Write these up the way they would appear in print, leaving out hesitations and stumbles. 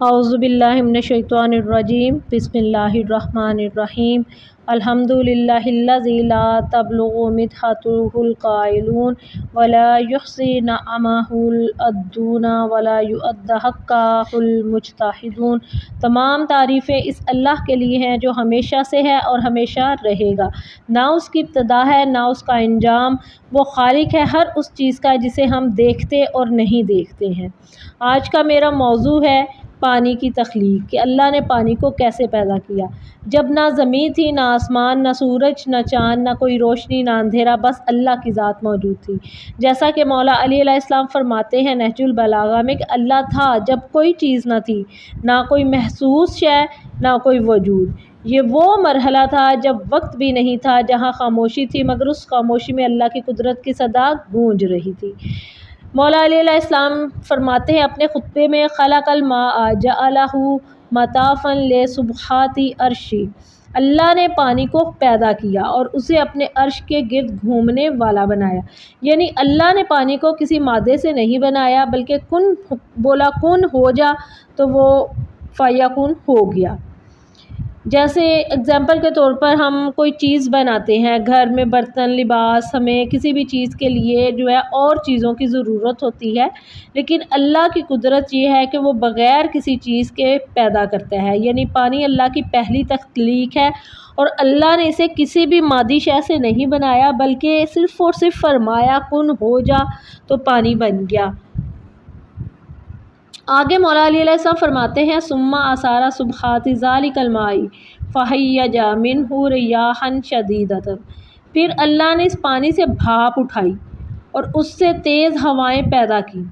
اعوذ باللہ من الشیطان الرجیم بسم اللہ الرحمن الرحیم الحمد للہ الذی لا تبلغ مدحتہ القائلون ولا یحصی نعمہ العادون ولا یعد حقہ المجتہدون۔ تمام تعریفیں اس اللہ کے لیے ہیں جو ہمیشہ سے ہے اور ہمیشہ رہے گا، نہ اس کی ابتدا ہے نہ اس کا انجام۔ وہ خالق ہے ہر اس چیز کا جسے ہم دیکھتے اور نہیں دیکھتے ہیں۔ آج کا میرا موضوع ہے پانی کی تخلیق، کہ اللہ نے پانی کو کیسے پیدا کیا۔ جب نہ زمین تھی، نہ آسمان، نہ سورج، نہ چاند، نہ کوئی روشنی، نہ اندھیرا، بس اللہ کی ذات موجود تھی۔ جیسا کہ مولا علی علیہ السلام فرماتے ہیں نہج البلاغہ میں کہ اللہ تھا جب کوئی چیز نہ تھی، نہ کوئی محسوس شے، نہ کوئی وجود۔ یہ وہ مرحلہ تھا جب وقت بھی نہیں تھا، جہاں خاموشی تھی، مگر اس خاموشی میں اللہ کی قدرت کی صدا گونج رہی تھی۔ مولا علی علیہ السلام فرماتے ہیں اپنے خطبے میں، خلق الماء جعلہ مطافا لسبحات عرشہ، اللہ نے پانی کو پیدا کیا اور اسے اپنے عرش کے گرد گھومنے والا بنایا۔ یعنی اللہ نے پانی کو کسی مادے سے نہیں بنایا، بلکہ کن بولا، کن ہو جا تو وہ فیکون ہو گیا۔ جیسے اگزامپل کے طور پر ہم کوئی چیز بناتے ہیں، گھر میں برتن، لباس، ہمیں کسی بھی چیز کے لیے جو ہے اور چیزوں کی ضرورت ہوتی ہے، لیکن اللہ کی قدرت یہ ہے کہ وہ بغیر کسی چیز کے پیدا کرتا ہے۔ یعنی پانی اللہ کی پہلی تخلیق ہے اور اللہ نے اسے کسی بھی مادی شے سے نہیں بنایا، بلکہ صرف اور صرف فرمایا کن ہو جا تو پانی بن گیا۔ آگے مولا علی علیہ السلام فرماتے ہیں، ثم اثار سبحات ذلک الماء فہیج منہ ریاحا شدیدۃ، پھر اللہ نے اس پانی سے بھاپ اٹھائی اور اس سے تیز ہوائیں پیدا کی،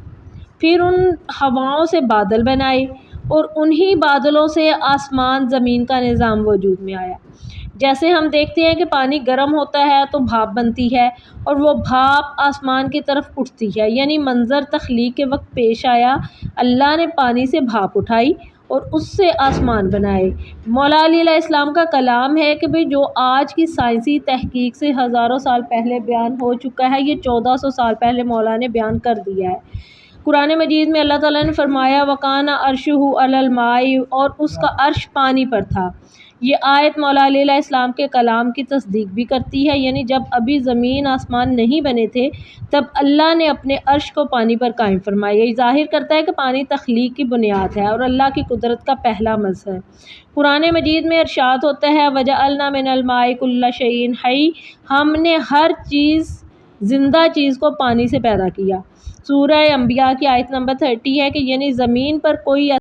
پھر ان ہواؤں سے بادل بنائے اور انہی بادلوں سے آسمان زمین کا نظام وجود میں آیا۔ جیسے ہم دیکھتے ہیں کہ پانی گرم ہوتا ہے تو بھاپ بنتی ہے اور وہ بھاپ آسمان کی طرف اٹھتی ہے، یعنی منظر تخلیق کے وقت پیش آیا، اللہ نے پانی سے بھاپ اٹھائی اور اس سے آسمان بنائے۔ مولا علی علیہ السلام کا کلام ہے کہ جو آج کی سائنسی تحقیق سے ہزاروں سال پہلے بیان ہو چکا ہے، یہ 1400 سال پہلے مولا نے بیان کر دیا ہے۔ قرآن مجید میں اللہ تعالیٰ نے فرمایا، وَكَانَ عَرْشُهُ عَلَى الْمَاءِ، اور اس کا عرش پانی پر تھا۔ یہ آیت مولا علی علیہ السلام کے کلام کی تصدیق بھی کرتی ہے، یعنی جب ابھی زمین آسمان نہیں بنے تھے تب اللہ نے اپنے عرش کو پانی پر قائم فرمایا۔ یہ ظاہر کرتا ہے کہ پانی تخلیق کی بنیاد ہے اور اللہ کی قدرت کا پہلا مظہر ہے۔ قرآن مجید میں ارشاد ہوتا ہے، وَجَعَلْنَا مِنَ الْمَاءِ كُلَّ شَيْءٍ حَيٍّ، ہم نے ہر چیز، زندہ چیز کو پانی سے پیدا کیا۔ سورہ انبیاء کی آیت نمبر 30 ہے کہ یعنی زمین پر کوئی